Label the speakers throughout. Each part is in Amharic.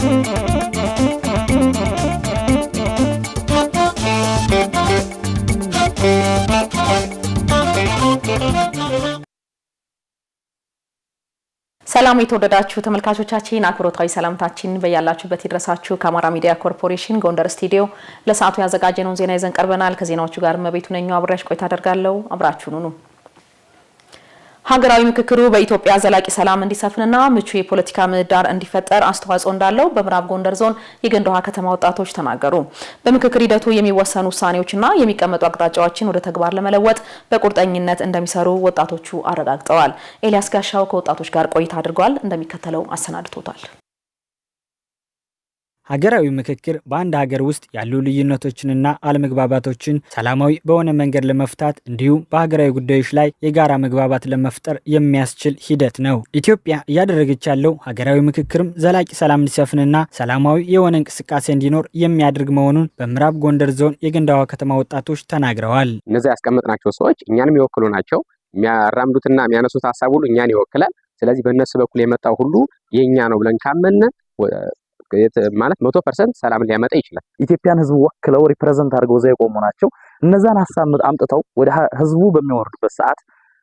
Speaker 1: ሰላም የተወደዳችሁ ተመልካቾቻችን አክብሮታዊ ሰላምታችን በያላችሁበት ይድረሳችሁ። ከአማራ ሚዲያ ኮርፖሬሽን ጎንደር ስቱዲዮ ለሰዓቱ ያዘጋጀነውን ዜና ይዘን ቀርበናል። ከዜናዎቹ ጋር መቤቱ ነኝ አብራሽ ቆይታ አደርጋለሁ። አብራችሁን ሁኑ። ሀገራዊ ምክክሩ በኢትዮጵያ ዘላቂ ሰላም እንዲሰፍንና ምቹ የፖለቲካ ምህዳር እንዲፈጠር አስተዋጽኦ እንዳለው በምዕራብ ጎንደር ዞን የገንዳ ውሃ ከተማ ወጣቶች ተናገሩ። በምክክር ሂደቱ የሚወሰኑ ውሳኔዎችና የሚቀመጡ አቅጣጫዎችን ወደ ተግባር ለመለወጥ በቁርጠኝነት እንደሚሰሩ ወጣቶቹ አረጋግጠዋል። ኤልያስ ጋሻው ከወጣቶች ጋር ቆይታ አድርጓል። እንደሚከተለው አሰናድቶታል።
Speaker 2: ሀገራዊ ምክክር በአንድ ሀገር ውስጥ ያሉ ልዩነቶችንና አለመግባባቶችን ሰላማዊ በሆነ መንገድ ለመፍታት እንዲሁም በሀገራዊ ጉዳዮች ላይ የጋራ መግባባት ለመፍጠር የሚያስችል ሂደት ነው። ኢትዮጵያ እያደረገች ያለው ሀገራዊ ምክክርም ዘላቂ ሰላም እንዲሰፍንና ሰላማዊ የሆነ እንቅስቃሴ እንዲኖር የሚያደርግ መሆኑን በምዕራብ ጎንደር ዞን የገንዳ ውሃ ከተማ ወጣቶች ተናግረዋል።
Speaker 3: እነዚህ ያስቀመጥናቸው ሰዎች እኛንም ይወክሉ ናቸው። የሚያራምዱትና የሚያነሱት ሀሳብ ሁሉ እኛን ይወክላል። ስለዚህ በእነሱ በኩል የመጣው ሁሉ የኛ ነው ብለን ካመነ ማለት 100% ሰላም ሊያመጣ ይችላል።
Speaker 4: ኢትዮጵያን ህዝብ ወክለው ሪፕሬዘንት አድርገው ዘይ ቆሙ ናቸው። እነዛን ሐሳብ አምጥተው ወደ ህዝቡ በሚወርዱበት ሰዓት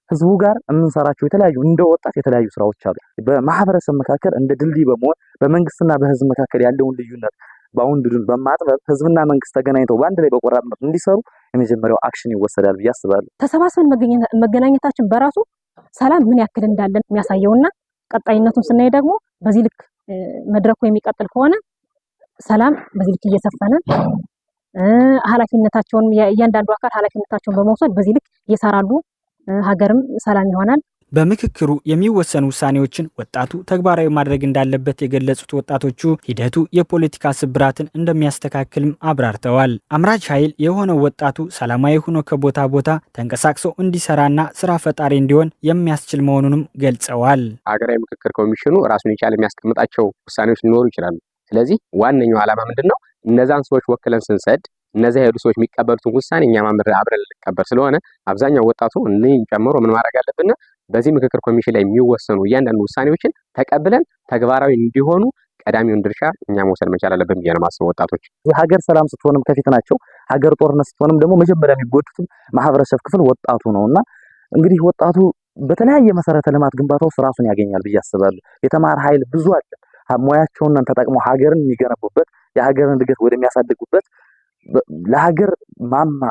Speaker 4: ህዝቡ ጋር እንሰራቸው የተለያዩ እንደ ወጣት የተለያዩ ስራዎች አሉ። በማህበረሰብ መካከል እንደ ድልድይ በመሆን በመንግስትና በህዝብ መካከል ያለውን ልዩነት ባውንድዱን በማጥበብ ህዝብና መንግስት ተገናኝተው በአንድ ላይ በቆራጥነት እንዲሰሩ የመጀመሪያው አክሽን ይወሰዳል ብዬ አስባለሁ።
Speaker 5: ተሰባስበን መገናኘታችን በራሱ ሰላም ምን ያክል እንዳለን የሚያሳየውና ቀጣይነቱን ስናይ ደግሞ በዚህ ልክ መድረኩ የሚቀጥል ከሆነ ሰላም በዚህ ልክ እየሰፈነ ኃላፊነታቸውን እያንዳንዱ አካል ኃላፊነታቸውን በመውሰድ በዚህ ልክ እየሰራሉ ሀገርም ሰላም ይሆናል።
Speaker 2: በምክክሩ የሚወሰኑ ውሳኔዎችን ወጣቱ ተግባራዊ ማድረግ እንዳለበት የገለጹት ወጣቶቹ ሂደቱ የፖለቲካ ስብራትን እንደሚያስተካክልም አብራርተዋል። አምራች ኃይል የሆነው ወጣቱ ሰላማዊ ሆኖ ከቦታ ቦታ ተንቀሳቅሶ እንዲሰራና ስራ ፈጣሪ እንዲሆን የሚያስችል መሆኑንም ገልጸዋል።
Speaker 3: ሀገራዊ ምክክር ኮሚሽኑ ራሱን የቻለ የሚያስቀምጣቸው ውሳኔዎች ሊኖሩ ይችላሉ። ስለዚህ ዋነኛው ዓላማ ምንድነው? እነዛን ሰዎች ወክለን ስንሰድ እነዚህ ሄዱ ሰዎች የሚቀበሉትን ውሳኔ እኛ አብረን ልንቀበል ስለሆነ አብዛኛው ወጣቱ እነኝን ጨምሮ ምን ማድረግ አለብን? በዚህ ምክክር ኮሚሽን ላይ የሚወሰኑ እያንዳንዱ ውሳኔዎችን ተቀብለን ተግባራዊ እንዲሆኑ ቀዳሚውን ድርሻ እኛ መውሰድ መቻል አለብን ብዬ ነው የማስበው። ወጣቶች
Speaker 4: ሀገር ሰላም ስትሆንም ከፊት ናቸው። ሀገር ጦርነት ስትሆንም ደግሞ መጀመሪያ የሚጎዱት ማህበረሰብ ክፍል ወጣቱ ነውና እንግዲህ ወጣቱ በተለያየ መሰረተ ልማት ግንባታው ራሱን ያገኛል ብዬ አስባለሁ። የተማረ ኃይል ብዙ አለ። ሙያቸውን ተጠቅመው ሀገርን የሚገነቡበት የሀገርን እድገት ወደሚያሳድጉበት ለሀገር ማማ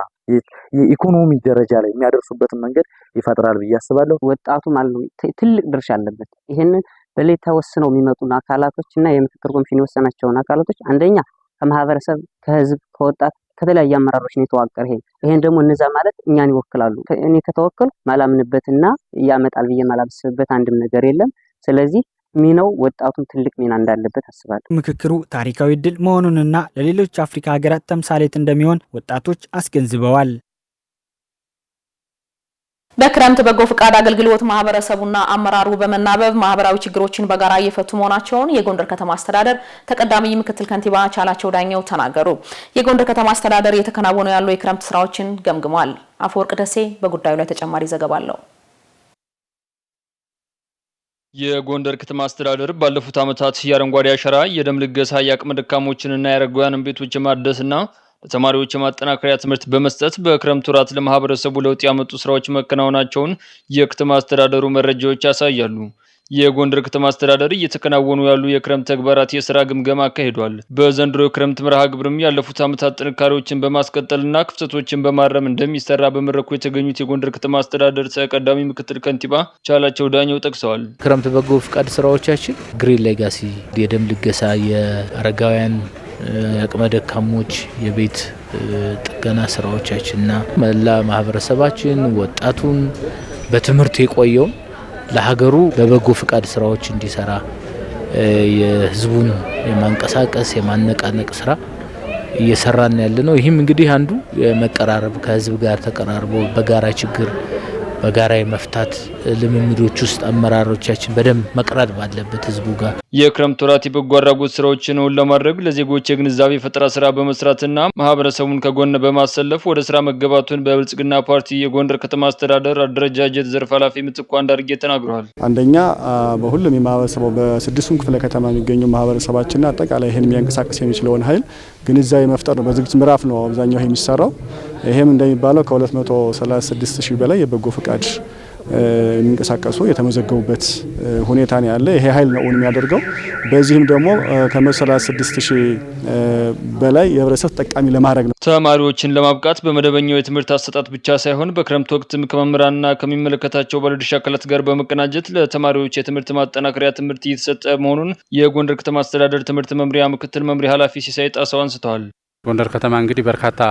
Speaker 4: የኢኮኖሚ ደረጃ ላይ የሚያደርሱበትን መንገድ ይፈጥራል ብዬ አስባለሁ።
Speaker 6: ወጣቱ ማለት ነው ትልቅ ድርሻ አለበት። ይሄንን በሌላ ተወስነው የሚመጡ አካላቶችና የምክክር ኮሚሽን የወሰናቸውን አካላቶች አንደኛ ከማህበረሰብ ከህዝብ ከወጣት ከተለያየ አመራሮች ነው የተዋቀረ። ይሄን ደግሞ እነዛ ማለት እኛን ይወክላሉ። እኔ ከተወከሉ ማላምንበትና ያመጣል ብዬ ማላብስበት አንድም ነገር የለም። ስለዚህ ሚናው ወጣቱን ትልቅ ሚና እንዳለበት አስባለሁ።
Speaker 2: ምክክሩ ታሪካዊ ድል መሆኑንና ለሌሎች አፍሪካ ሀገራት ተምሳሌት እንደሚሆን ወጣቶች አስገንዝበዋል።
Speaker 1: በክረምት በጎ ፍቃድ አገልግሎት ማህበረሰቡና አመራሩ በመናበብ ማህበራዊ ችግሮችን በጋራ እየፈቱ መሆናቸውን የጎንደር ከተማ አስተዳደር ተቀዳሚ ምክትል ከንቲባ ቻላቸው ዳኘው ተናገሩ። የጎንደር ከተማ አስተዳደር እየተከናወኑ ያሉ የክረምት ስራዎችን ገምግሟል። አፈወርቅ ደሴ በጉዳዩ ላይ ተጨማሪ ዘገባ አለው።
Speaker 7: የጎንደር ከተማ አስተዳደር ባለፉት ዓመታት የአረንጓዴ አሻራ የደም ልገሳ የአቅመ ደካሞችንና የአረጋውያን ቤቶች ማደስና ለተማሪዎች ማጠናከሪያ ትምህርት በመስጠት በክረምት ወራት ለማህበረሰቡ ለውጥ ያመጡ ስራዎች መከናወናቸውን የከተማ አስተዳደሩ መረጃዎች ያሳያሉ። የጎንደር ከተማ አስተዳደር እየተከናወኑ ያሉ የክረምት ተግባራት የሥራ ግምገማ አካሂዷል። በዘንድሮ የክረምት መርሃ ግብርም ያለፉት ዓመታት ጥንካሬዎችን በማስቀጠልና ክፍተቶችን በማረም እንደሚሰራ በመድረኩ የተገኙት የጎንደር ከተማ አስተዳደር ተቀዳሚ ምክትል ከንቲባ ቻላቸው ዳኘው ጠቅሰዋል።
Speaker 8: ክረምት በጎ ፍቃድ ስራዎቻችን ግሪን ሌጋሲ የደም ልገሳ፣ የአረጋውያን አቅመ ደካሞች የቤት ጥገና ስራዎቻችንና መላ ማህበረሰባችን ወጣቱን በትምህርት የቆየው ለሀገሩ በበጎ ፍቃድ ስራዎች እንዲሰራ የህዝቡን የማንቀሳቀስ የማነቃነቅ ስራ እየሰራን ያለነው። ይህም እንግዲህ አንዱ የመቀራረብ ከህዝብ ጋር ተቀራርቦ በጋራ ችግር በጋራ የመፍታት ልምምዶች ውስጥ አመራሮቻችን በደንብ መቅረብ ባለበት ህዝቡ ጋር
Speaker 7: የክረምት ወራት የበጎ አድራጎት ስራዎችን ለማድረግ ለዜጎች የግንዛቤ ፈጠራ ስራ በመስራትና ማህበረሰቡን ከጎን በማሰለፍ ወደ ስራ መገባቱን በብልጽግና ፓርቲ የጎንደር ከተማ አስተዳደር አደረጃጀት ዘርፍ ኃላፊ ምትኩ አንዳርጌ ተናግረዋል።
Speaker 9: አንደኛ በሁሉም የማህበረሰቡ በስድስቱም ክፍለ ከተማ የሚገኙ ማህበረሰባችንና አጠቃላይ ይሄን የሚያንቀሳቅስ የሚችለውን ኃይል ግንዛቤ መፍጠር ነው። በዝግጅት ምዕራፍ ነው አብዛኛው ይሄ የሚሰራው። ይሄም እንደሚባለው ከ236 ሺህ በላይ የበጎ ፍቃድ የሚንቀሳቀሱ የተመዘገቡበት ሁኔታ ነው ያለ። ይሄ ኃይል ነው የሚያደርገው። በዚህም ደግሞ ከ36 ሺህ በላይ የህብረተሰብ ተጠቃሚ ለማድረግ ነው።
Speaker 7: ተማሪዎችን ለማብቃት በመደበኛው የትምህርት አሰጣጥ ብቻ ሳይሆን በክረምት ወቅትም ከመምህራንና ከሚመለከታቸው ባለድርሻ አካላት ጋር በመቀናጀት ለተማሪዎች የትምህርት ማጠናከሪያ ትምህርት እየተሰጠ መሆኑን የጎንደር ከተማ አስተዳደር ትምህርት መምሪያ ምክትል መምሪያ ኃላፊ ሲሳይ ጣሰው አንስተዋል።
Speaker 10: ጎንደር ከተማ እንግዲህ በርካታ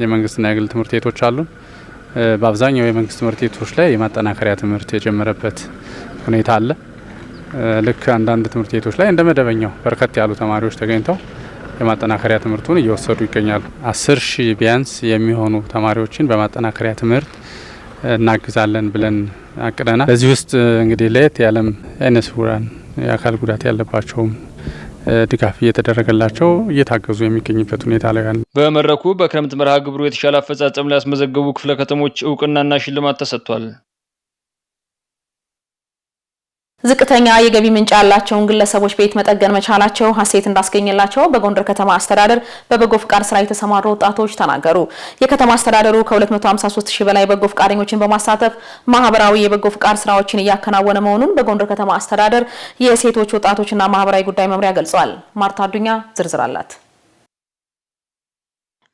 Speaker 10: የመንግስትና የግል ትምህርት ቤቶች አሉ። በአብዛኛው የመንግስት ትምህርት ቤቶች ላይ የማጠናከሪያ ትምህርት የጀመረበት ሁኔታ አለ። ልክ አንዳንድ ትምህርት ቤቶች ላይ እንደ መደበኛው በርከት ያሉ ተማሪዎች ተገኝተው የማጠናከሪያ ትምህርቱን እየወሰዱ ይገኛሉ። 10 ሺህ ቢያንስ የሚሆኑ ተማሪዎችን በማጠናከሪያ ትምህርት እናግዛለን ብለን አቅደናል። በዚህ ውስጥ እንግዲህ ለየት ያለም አይነ ስውራን የአካል ጉዳት ያለባቸውም ድጋፍ እየተደረገላቸው እየታገዙ የሚገኝበት ሁኔታ ላይ ያለ።
Speaker 7: በመድረኩ በክረምት መርሃ ግብሩ የተሻለ አፈጻጸም ላይ ያስመዘገቡ ክፍለ ከተሞች እውቅናና ሽልማት ተሰጥቷል።
Speaker 1: ዝቅተኛ የገቢ ምንጭ ያላቸውን ግለሰቦች ቤት መጠገን መቻላቸው ሀሴት እንዳስገኘላቸው በጎንደር ከተማ አስተዳደር በበጎ ፍቃድ ስራ የተሰማሩ ወጣቶች ተናገሩ። የከተማ አስተዳደሩ ከ253 ሺህ በላይ በጎ ፍቃደኞችን በማሳተፍ ማህበራዊ የበጎ ፍቃድ ስራዎችን እያከናወነ መሆኑን በጎንደር ከተማ አስተዳደር የሴቶች ወጣቶችና ማህበራዊ ጉዳይ መምሪያ ገልጿል። ማርታ አዱኛ ዝርዝር አላት።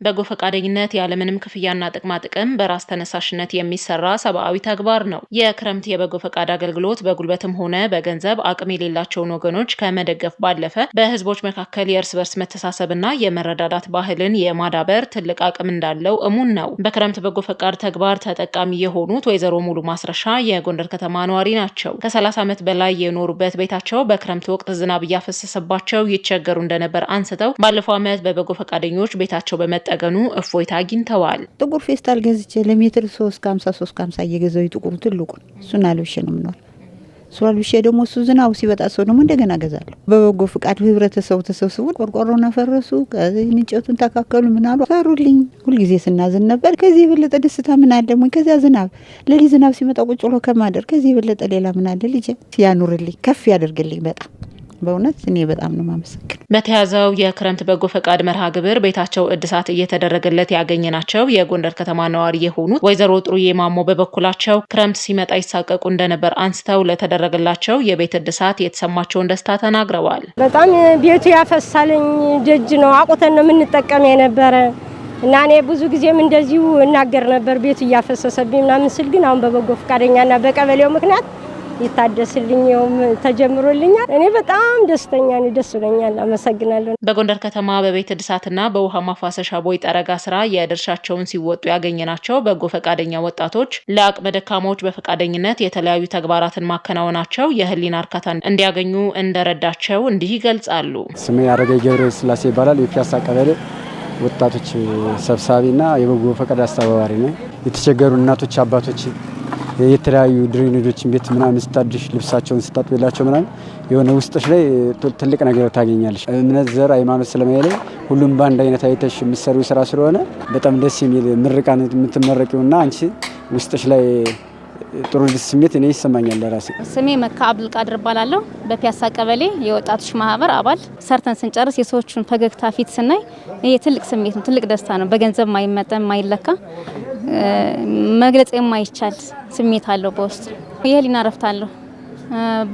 Speaker 11: በጎ ፈቃደኝነት ያለምንም ክፍያና ጥቅማ ጥቅም በራስ ተነሳሽነት የሚሰራ ሰብአዊ ተግባር ነው። የክረምት የበጎ ፈቃድ አገልግሎት በጉልበትም ሆነ በገንዘብ አቅም የሌላቸውን ወገኖች ከመደገፍ ባለፈ በህዝቦች መካከል የእርስ በርስ መተሳሰብና የመረዳዳት ባህልን የማዳበር ትልቅ አቅም እንዳለው እሙን ነው። በክረምት በጎ ፈቃድ ተግባር ተጠቃሚ የሆኑት ወይዘሮ ሙሉ ማስረሻ የጎንደር ከተማ ነዋሪ ናቸው። ከ30 ዓመት በላይ የኖሩበት ቤታቸው በክረምት ወቅት ዝናብ እያፈሰሰባቸው ይቸገሩ እንደነበር አንስተው ባለፈው ዓመት በበጎ ፈቃደኞች ቤታቸው በመጠ ገኑ እፎይታ አግኝተዋል።
Speaker 12: ጥቁር ፌስታል ገዝቼ ለሜትር 350 እየገዛው ጥቁሩ ትልቁ እሱን አልብሼ ነው የምኖር። እሱ አልብሼ ደግሞ እሱ ዝናቡ ሲበጣ ሰው ደግሞ እንደገና ገዛለሁ። በበጎ ፍቃድ ህብረተሰቡ ተሰብስቦ ቆርቆሮና ፈረሱ እንጨቱን ተካከሉ ምን አሉ ሰሩልኝ። ሁልጊዜ ስናዝን ነበር። ከዚህ የበለጠ ደስታ ምን አለ? ሞኝ ከዚያ ዝናብ ለሊ ዝናብ ሲመጣ ቁጭ ብሎ ከማደር ከዚህ የበለጠ ሌላ ምን አለ? ልጅ ያኑርልኝ፣ ከፍ ያደርግልኝ። በጣም በእውነት እኔ በጣም ነው ማመሰግን።
Speaker 11: በተያዘው የክረምት በጎ ፈቃድ መርሃ ግብር ቤታቸው እድሳት እየተደረገለት ያገኘናቸው የጎንደር ከተማ ነዋሪ የሆኑት ወይዘሮ ጥሩዬ ማሞ በበኩላቸው ክረምት ሲመጣ ይሳቀቁ እንደነበር አንስተው ለተደረገላቸው የቤት እድሳት የተሰማቸውን ደስታ ተናግረዋል።
Speaker 13: በጣም ቤቱ ያፈሳልኝ ደጅ ነው አቁተን ነው የምንጠቀም የነበረ እና እኔ ብዙ ጊዜም እንደዚሁ እናገር ነበር ቤቱ እያፈሰሰብኝ ምናምን ስል ግን አሁን በበጎ ፈቃደኛና በቀበሌው ምክንያት ይታደስልኝም ተጀምሮልኛል። እኔ በጣም ደስተኛ ነኝ፣ ደስ ብሎኛል። አመሰግናለሁ።
Speaker 11: በጎንደር ከተማ በቤት እድሳትና በውሃ ማፋሰሻ ቦይ ጠረጋ ስራ የድርሻቸውን ሲወጡ ያገኘናቸው በጎ ፈቃደኛ ወጣቶች ለአቅመ ደካሞች በፈቃደኝነት የተለያዩ ተግባራትን ማከናወናቸው የህሊና እርካታን እንዲያገኙ እንደረዳቸው እንዲህ ይገልጻሉ።
Speaker 14: ስሜ ያረጋይ ገብረ ስላሴ ይባላል። የፒያሳ ቀበሌ ወጣቶች ሰብሳቢና የበጎ ፈቃድ አስተባባሪ ነኝ። የተቸገሩ እናቶች አባቶች የተለያዩ ድሬኔጆችን ቤት ምናምን ስታድሽ ልብሳቸውን ስታጥብላቸው ምናምን የሆነ ውስጥሽ ላይ ትልቅ ነገር ታገኛለሽ። እምነት፣ ዘር፣ ሃይማኖት ስለማይለይ ሁሉም በአንድ አይነት አይተሽ የምትሰሪው ስራ ስለሆነ በጣም ደስ የሚል ምርቃን የምትመረቂውና አንቺ ውስጥሽ ላይ ጥሩ ስሜት እኔ ይሰማኛል ለራሴ።
Speaker 15: ስሜ መካ አብዱልቃድር እባላለሁ። በፒያሳ ቀበሌ የወጣቶች ማህበር አባል። ሰርተን ስንጨርስ የሰዎችን ፈገግታ ፊት ስናይ ይሄ ትልቅ ስሜት ነው፣ ትልቅ ደስታ ነው። በገንዘብ ማይመጠን ማይለካ መግለጽ የማይቻል ስሜት አለው በውስጥ። የህሊና እረፍት አለው።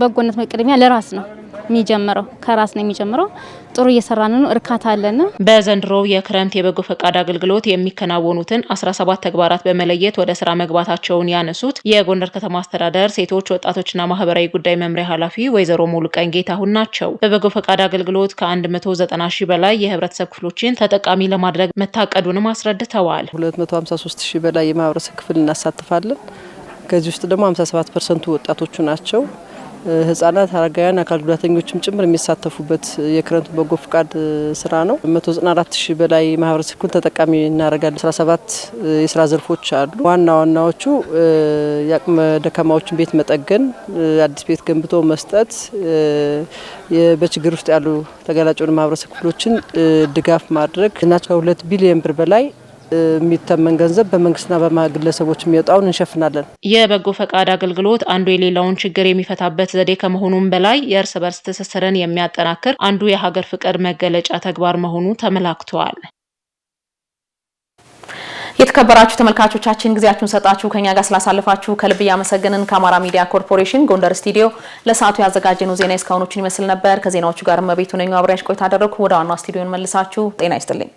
Speaker 15: በጎነት መቅደሚያ ለራስ ነው የሚጀምረው፣ ከራስ ነው የሚጀምረው። ጥሩ እየሰራን ነው፣ እርካታ አለን።
Speaker 11: በዘንድሮው የክረምት የበጎ ፈቃድ አገልግሎት የሚከናወኑትን 17 ተግባራት በመለየት ወደ ስራ መግባታቸውን ያነሱት የጎንደር ከተማ አስተዳደር ሴቶች ወጣቶችና ማህበራዊ ጉዳይ መምሪያ ኃላፊ ወይዘሮ ሙሉቀን ጌታሁን ናቸው። በበጎ ፈቃድ አገልግሎት ከ190 ሺህ በላይ የህብረተሰብ ክፍሎችን ተጠቃሚ ለማድረግ መታቀዱንም አስረድተዋል።
Speaker 16: 253 ሺህ በላይ የማህበረሰብ ክፍል እናሳትፋለን። ከዚህ ውስጥ ደግሞ 57% ወጣቶቹ ናቸው። ህጻናት፣ አረጋውያን፣ አካል ጉዳተኞችም ጭምር የሚሳተፉበት የክረምት በጎ ፍቃድ ስራ ነው። 194,000 በላይ ማህበረሰብ ክፍል ተጠቃሚ እናደርጋለን። 17 የስራ ዘርፎች አሉ። ዋናዎቹ የአቅመ ደካማዎችን ቤት መጠገን፣ አዲስ ቤት ገንብቶ መስጠት፣ በችግር ውስጥ ያሉ ተጋላጭ ማህበረሰብ ክፍሎችን ድጋፍ ማድረግ እና ከ2 ቢሊዮን ብር በላይ የሚተመን ገንዘብ በመንግስትና በግለሰቦች የሚወጣውን እንሸፍናለን።
Speaker 11: የበጎ ፈቃድ አገልግሎት አንዱ የሌላውን ችግር የሚፈታበት ዘዴ ከመሆኑም በላይ የእርስ በርስ ትስስርን የሚያጠናክር አንዱ የሀገር ፍቅር መገለጫ ተግባር መሆኑ ተመላክቷል። የተከበራችሁ ተመልካቾቻችን ጊዜያችሁን ሰጣችሁ ከኛ ጋር ስላሳለፋችሁ ከልብ እያመሰገንን ከአማራ ሚዲያ ኮርፖሬሽን ጎንደር ስቱዲዮ ለሰዓቱ ያዘጋጀነው ዜና እስካሁኖችን ይመስል ነበር። ከዜናዎቹ ጋር መቤቱ ነኝ አብሬያችሁ ቆይታ አደረኩ። ወደ ዋናው ስቱዲዮን መልሳችሁ ጤና ይስጥልኝ።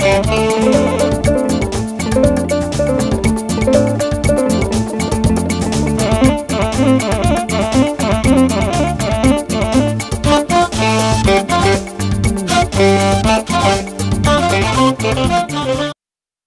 Speaker 17: Thank you.